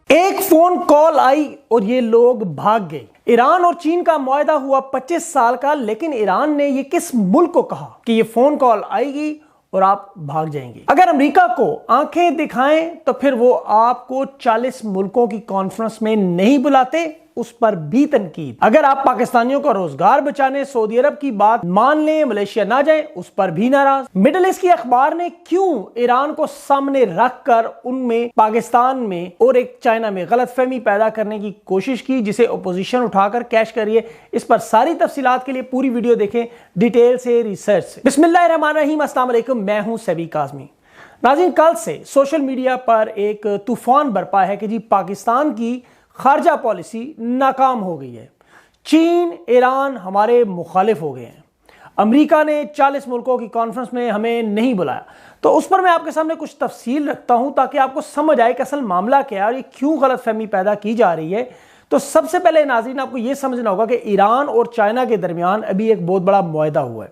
ایک phone call آئی اور یہ لوگ بھاگ گئے۔ ایران اور چین کا معاہدہ ہوا 25 سال کا، لیکن ایران نے یہ کس ملک کو کہا کہ یہ فون کال آئے گی اور آپ بھاگ جائیں گے؟ اگر امریکہ کو آنکھیں دکھائیں تو پھر وہ آپ کو 40 ملکوں کی کانفرنس میں نہیں بلاتے، اس پر بھی تنقید۔ اگر آپ پاکستانیوں کا روزگار بچانے سعودی عرب کی بات مان لیں، ملیشیا نہ جائیں، اس پر بھی ناراض۔ مڈل ایسٹ کی اخبار نے کیوں ایران کو سامنے رکھ کر ان میں پاکستان میں اور ایک چائنا میں غلط فہمی پیدا کرنے کی کوشش کی، جسے اپوزیشن اٹھا کر کیش کریے؟ اس پر ساری تفصیلات کے لیے پوری ویڈیو دیکھیں ڈیٹیل سے، ریسرچ سے۔ بسم اللہ الرحمن الرحیم، السلام علیکم، میں ہوں سیبی کاظمی۔ ناظرین، کل سے سوشل میڈیا پر ایک طوفان برپا ہے کہ جی پاکستان کی خارجہ پالیسی ناکام ہو گئی ہے، چین ایران ہمارے مخالف ہو گئے ہیں، امریکہ نے 40 ملکوں کی کانفرنس میں ہمیں نہیں بلایا۔ تو اس پر میں آپ کے سامنے کچھ تفصیل رکھتا ہوں تاکہ آپ کو سمجھ آئے کہ اصل معاملہ کیا ہے اور یہ کیوں غلط فہمی پیدا کی جا رہی ہے۔ تو سب سے پہلے ناظرین آپ کو یہ سمجھنا ہوگا کہ ایران اور چائنا کے درمیان ابھی ایک بہت بڑا معاہدہ ہوا ہے۔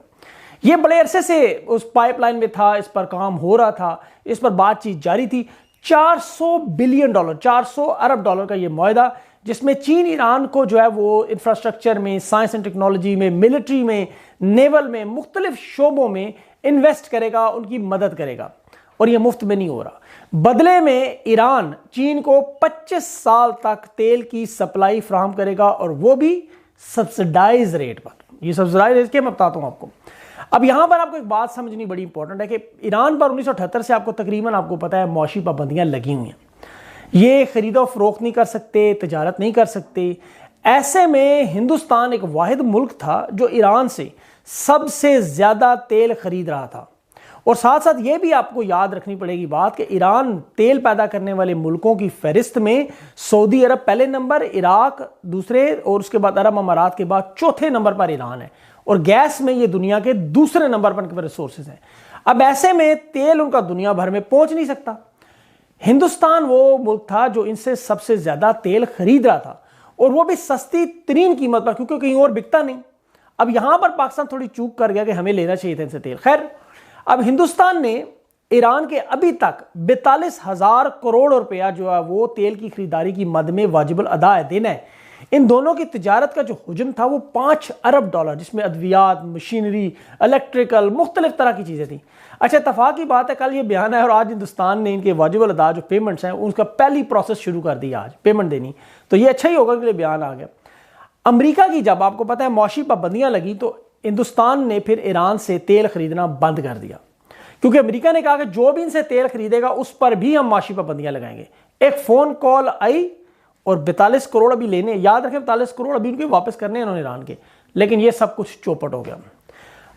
یہ بڑے عرصے سے اس پائپ لائن میں تھا، اس پر کام ہو رہا تھا، اس پر بات چیت جاری تھی۔ 400 بلین ڈالر، 400 ارب ڈالر کا یہ معاہدہ، جس میں چین ایران کو جو ہے وہ انفراسٹرکچر میں، سائنس اینڈ ٹیکنالوجی میں، ملٹری میں، نیول میں، مختلف شعبوں میں انویسٹ کرے گا، ان کی مدد کرے گا، اور یہ مفت میں نہیں ہو رہا۔ بدلے میں ایران چین کو 25 سال تک تیل کی سپلائی فراہم کرے گا، اور وہ بھی سبسڈائز ریٹ پر۔ یہ سبسڈائز ریٹ کیا میں بتاتا ہوں آپ کو۔ اب یہاں پر آپ کو ایک بات سمجھنی بڑی امپورٹنٹ ہے کہ ایران پر 1978 سے آپ کو تقریباً آپ کو پتا ہے معاشی پابندیاں لگی ہوئی ہیں۔ یہ خرید و فروخت نہیں کر سکتے، تجارت نہیں کر سکتے۔ ایسے میں ہندوستان ایک واحد ملک تھا جو ایران سے سب سے زیادہ تیل خرید رہا تھا۔ اور ساتھ ساتھ یہ بھی آپ کو یاد رکھنی پڑے گی بات کہ ایران تیل پیدا کرنے والے ملکوں کی فہرست میں سعودی عرب پہلے نمبر، عراق دوسرے، اور اس کے بعد عرب امارات کے بعد چوتھے نمبر پر ایران ہے، اور گیس میں یہ دنیا کے دوسرے نمبر پر ریسورسز ہیں۔ اب ایسے میں تیل ان کا دنیا بھر میں پہنچ نہیں سکتا۔ ہندوستان وہ ملک تھا جو ان سے سب سے زیادہ تیل خرید رہا تھا، اور وہ بھی سستی ترین قیمت پر، کیونکہ کہیں اور بکتا نہیں۔ اب یہاں پر پاکستان تھوڑی چوک کر گیا کہ ہمیں لینا چاہیے تھا ان سے تیل۔ خیر، اب ہندوستان نے ایران کے ابھی تک 42,000 کروڑ روپیہ جو ہے وہ تیل کی خریداری کی مد میں واجب الادا دینا ہے۔ ان دونوں کی تجارت کا جو حجم تھا وہ 5 ارب ڈالر، جس میں ادویات، مشینری، الیکٹریکل، مختلف طرح کی چیزیں تھیں۔ اچھا، اتفاق کی بات ہے کل یہ بیان ہے اور آج ہندوستان نے ان کے واجب الادا جو پیمنٹس ہیں ان کا پہلی پروسیس شروع کر دی، آج پیمنٹ دینی، تو یہ اچھا ہی ہوگا کہ یہ بیان آ گیا۔ امریکہ کی جب آپ کو پتہ ہے معاشی پابندیاں لگی تو ہندوستان نے پھر ایران سے تیل خریدنا بند کر دیا، کیونکہ امریکہ نے کہا کہ جو بھی ان سے تیل خریدے گا اس پر بھی ہم معاشی پابندیاں لگائیں گے۔ ایک فون کال آئی اور 42 کروڑ ابھی لینے، یاد رکھیں 42 کروڑ ابھی ان کے واپس کرنے ہیں انہوں نے ایران کے، لیکن یہ سب کچھ چوپٹ ہو گیا۔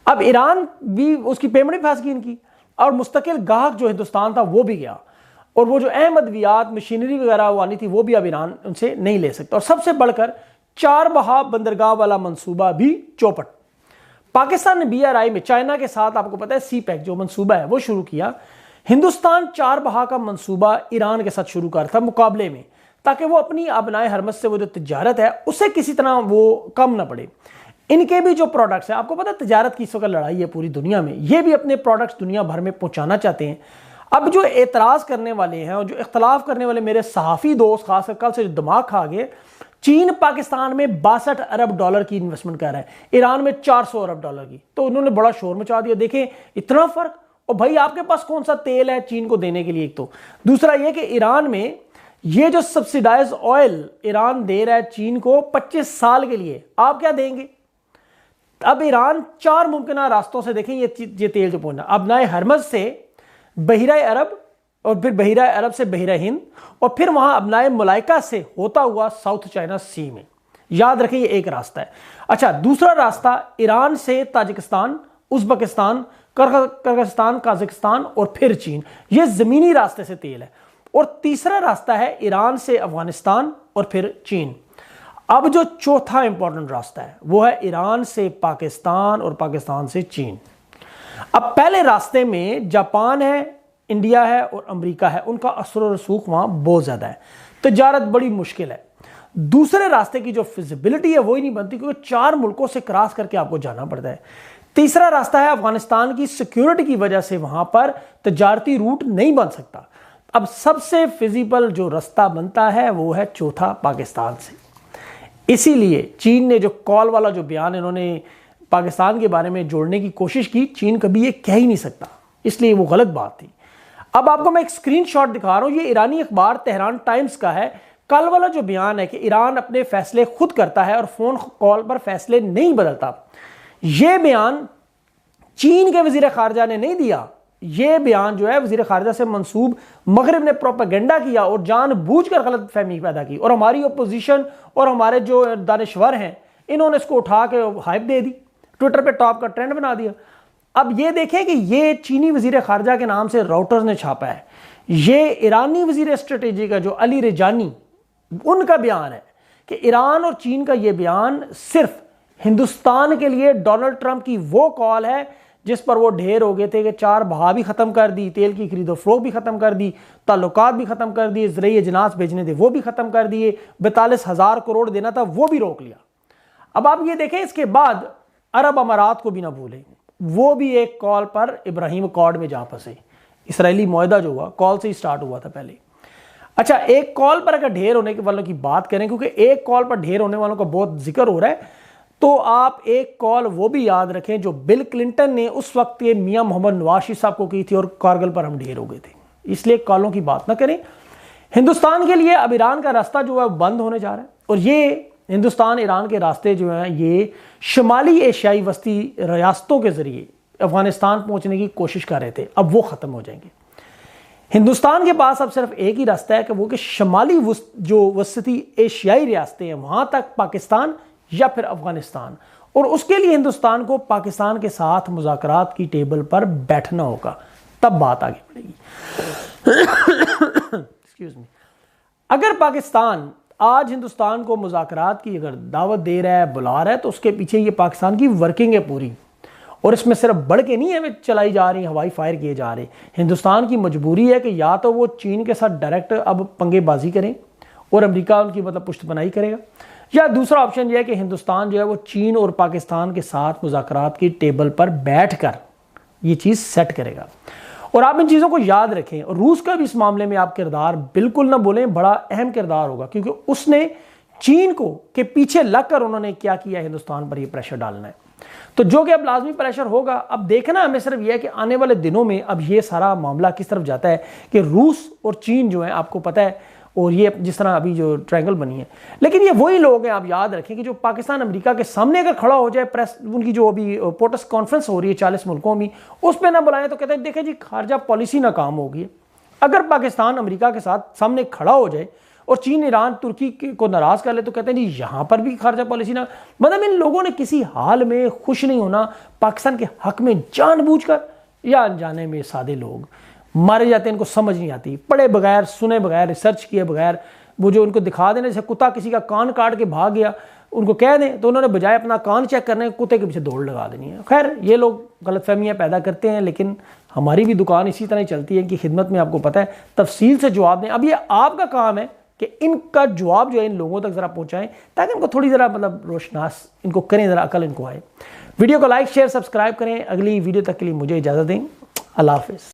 اب ایران بھی اس کی پیمنٹ بھی پھنس گئی ان کی، اور مستقل گاہک جو ہندوستان تھا وہ بھی گیا، اور وہ جو اہم ادویات، مشینری وغیرہ وہ آنی تھی وہ بھی اب ایران ان سے نہیں لے سکتا۔ اور سب سے بڑھ کر 4 بہا بندرگاہ والا منصوبہ بھی چوپٹ۔ پاکستان نے BRI میں چائنا کے ساتھ آپ کو پتا ہے سی پیک جو منصوبہ ہے وہ شروع کیا۔ ہندوستان 4 بہا کا منصوبہ ایران کے ساتھ شروع کر تھا مقابلے میں، تاکہ وہ اپنی آبنائے حرمت سے وہ جو تجارت ہے اسے کسی طرح وہ کم نہ پڑے۔ ان کے بھی جو پروڈکٹس ہیں، آپ کو پتا ہے تجارت کی اس وقت لڑائی ہے پوری دنیا میں، یہ بھی اپنے پروڈکٹس دنیا بھر میں پہنچانا چاہتے ہیں۔ اب جو اعتراض کرنے والے ہیں اور جو اختلاف کرنے والے میرے صحافی دوست، خاص کر کل سے جو دماغ کھا گئے، چین پاکستان میں 62 ارب ڈالر کی انویسٹمنٹ کر رہا ہے، ایران میں 400 ارب ڈالر کی، تو انہوں نے بڑا شور مچا دیا، دیکھیں اتنا فرق۔ اور بھائی آپ کے پاس کون سا تیل ہے چین کو دینے کے لیے؟ ایک تو دوسرا یہ کہ ایران میں یہ جو سبسیڈائز آئل ایران دے رہا ہے چین کو 25 سال کے لیے، آپ کیا دیں گے؟ اب ایران 4 ممکنہ راستوں سے دیکھیں یہ تیل جو پہنچنا، ابنائے حرمز سے بحیرہ عرب، اور پھر بحیرہ عرب سے بحیرہ ہند، اور پھر وہاں ابنائے ملائکہ سے ہوتا ہوا ساؤتھ چائنا سی میں۔ یاد رکھیں یہ ایک راستہ ہے۔ اچھا، دوسرا راستہ ایران سے تاجکستان، ازبکستان، کرغزستان، قازقستان اور پھر چین، یہ زمینی راستے سے تیل ہے۔ اور تیسرا راستہ ہے ایران سے افغانستان اور پھر چین۔ اب جو چوتھا امپورٹنٹ راستہ ہے وہ ہے ایران سے پاکستان اور پاکستان سے چین۔ اب پہلے راستے میں جاپان ہے، انڈیا ہے اور امریکہ ہے، ان کا اثر و رسوخ وہاں بہت زیادہ ہے، تجارت بڑی مشکل ہے۔ دوسرے راستے کی جو فیزیبلٹی ہے وہی نہیں بنتی، کیونکہ 4 ملکوں سے کراس کر کے آپ کو جانا پڑتا ہے۔ تیسرا راستہ ہے افغانستان کی سیکیورٹی کی وجہ سے وہاں پر تجارتی روٹ نہیں بن سکتا۔ اب سب سے فیزیبل جو رستہ بنتا ہے وہ ہے چوتھا پاکستان سے. اسی لیے چین نے جو کال والا جو بیان انہوں نے پاکستان کے بارے میں جوڑنے کی کوشش کی، چین کبھی یہ کہہ ہی نہیں سکتا، اس لیے وہ غلط بات تھی. اب آپ کو میں ایک اسکرین شاٹ دکھا رہا ہوں، یہ ایرانی اخبار تہران ٹائمز کا ہے. کل والا جو بیان ہے کہ ایران اپنے فیصلے خود کرتا ہے اور فون کال پر فیصلے نہیں بدلتا، یہ بیان چین کے وزیر خارجہ نے نہیں دیا. یہ بیان جو ہے وزیر خارجہ سے منسوب مغرب نے پروپیگنڈا کیا اور جان بوجھ کر غلط فہمی پیدا کی، اور ہماری اپوزیشن اور ہمارے جو دانشور ہیں انہوں نے اس کو اٹھا کے ہائپ دے دی، ٹویٹر پہ ٹاپ کا ٹرینڈ بنا دیا. اب یہ دیکھیں کہ یہ چینی وزیر خارجہ کے نام سے راؤٹرز نے چھاپا ہے. یہ ایرانی وزیر اسٹریٹجی کا جو علی رجانی، ان کا بیان ہے کہ ایران اور چین کا یہ بیان صرف ہندوستان کے لیے ڈونلڈ ٹرمپ کی وہ کال ہے جس پر وہ ڈھیر ہو گئے تھے کہ 4 بہا بھی ختم کر دی، تیل کی خرید و فروخت بھی ختم کر دی، تعلقات بھی ختم کر دیے، زرعی اجناس بھیجنے تھے وہ بھی ختم کر دیے، 42,000 کروڑ دینا تھا وہ بھی روک لیا. اب آپ یہ دیکھیں اس کے بعد عرب امارات کو بھی نہ بھولیں، وہ بھی ایک کال پر ابراہیم اکارڈ میں جا پھنسے. اسرائیلی معاہدہ جو ہوا کال سے ہی سٹارٹ ہوا تھا پہلے. اچھا، ایک کال پر اگر ڈھیر ہونے والوں کی بات کریں، کیونکہ ایک کال پر ڈھیر ہونے والوں کا بہت ذکر ہو رہا ہے، تو آپ ایک کال وہ بھی یاد رکھیں جو بل کلنٹن نے اس وقت یہ میاں محمد نواز شریف صاحب کو کی تھی اور کارگل پر ہم ڈھیر ہو گئے تھے. اس لیے کالوں کی بات نہ کریں. ہندوستان کے لیے اب ایران کا راستہ جو ہے بند ہونے جا رہا ہے، اور یہ ہندوستان ایران کے راستے جو ہیں یہ شمالی ایشیائی وسطی ریاستوں کے ذریعے افغانستان پہنچنے کی کوشش کر رہے تھے، اب وہ ختم ہو جائیں گے. ہندوستان کے پاس اب صرف ایک ہی راستہ ہے کہ وہ کہ شمالی جو وسطی ایشیائی ریاستیں ہیں وہاں تک پاکستان یا پھر افغانستان، اور اس کے لیے ہندوستان کو پاکستان کے ساتھ مذاکرات کی ٹیبل پر بیٹھنا ہوگا، تب بات آگے بڑھے گی. اگر پاکستان آج ہندوستان کو مذاکرات کی اگر دعوت دے رہا ہے، بلا رہا ہے، تو اس کے پیچھے یہ پاکستان کی ورکنگ ہے پوری، اور اس میں صرف بڑھ کے نہیں ہے چلائی جا رہی، ہوائی فائر کیے جا رہے. ہندوستان کی مجبوری ہے کہ یا تو وہ چین کے ساتھ ڈائریکٹ اب پنگے بازی کریں اور امریکہ ان کی پشت پناہی کرے گا، یا دوسرا آپشن یہ ہے کہ ہندوستان جو ہے وہ چین اور پاکستان کے ساتھ مذاکرات کی ٹیبل پر بیٹھ کر یہ چیز سیٹ کرے گا. اور آپ ان چیزوں کو یاد رکھیں، اور روس کا بھی اس معاملے میں آپ کردار بالکل نہ بولیں، بڑا اہم کردار ہوگا، کیونکہ اس نے چین کو کے پیچھے لگ کر انہوں نے کیا کیا ہندوستان پر یہ پریشر ڈالنا ہے. تو جو کہ اب لازمی پریشر ہوگا. اب دیکھنا ہمیں صرف یہ ہے کہ آنے والے دنوں میں اب یہ سارا معاملہ کس طرف جاتا ہے، کہ روس اور چین جو ہیں آپ کو پتہ ہے، اور یہ جس طرح ابھی جو ٹرائنگل بنی ہے، لیکن یہ وہی لوگ ہیں آپ یاد رکھیں کہ جو پاکستان امریکہ کے سامنے اگر کھڑا ہو جائے، پریس ان کی جو ابھی پوٹس کانفرنس ہو رہی ہے 40 ملکوں میں، اس پہ نہ بلائیں تو کہتے ہیں دیکھیں جی خارجہ پالیسی ناکام ہو گئی ہے. اگر پاکستان امریکہ کے ساتھ سامنے کھڑا ہو جائے اور چین ایران ترکی کو ناراض کر لے تو کہتے ہیں جی یہاں پر بھی خارجہ پالیسی نہ، مطلب ان لوگوں نے کسی حال میں خوش نہیں ہونا. پاکستان کے حق میں جان بوجھ کر یا انجانے میں سادے لوگ مارے جاتے ہیں، ان کو سمجھ نہیں آتی، پڑھے بغیر، سنے بغیر، ریسرچ کیے بغیر، وہ جو ان کو دکھا دینے جیسے کتا کسی کا کان کاٹ کے بھاگ گیا ان کو کہہ دیں تو انہوں نے بجائے اپنا کان چیک کرنے کتے کے پیچھے دوڑ لگا دینی ہے. خیر یہ لوگ غلط فہمیاں پیدا کرتے ہیں، لیکن ہماری بھی دکان اسی طرح چلتی ہے کہ خدمت میں آپ کو پتہ ہے تفصیل سے جواب دیں. اب یہ آپ کا کام ہے کہ ان کا جواب جو ہے ان لوگوں تک ذرا پہنچائیں تاکہ ان کو تھوڑی ذرا روشناس ان کو کریں، ذرا عقل ان کو آئے. ویڈیو کو لائک شیئر سبسکرائب کریں. اگلی ویڈیو تک کے لیے مجھے اجازت دیں. اللہ حافظ.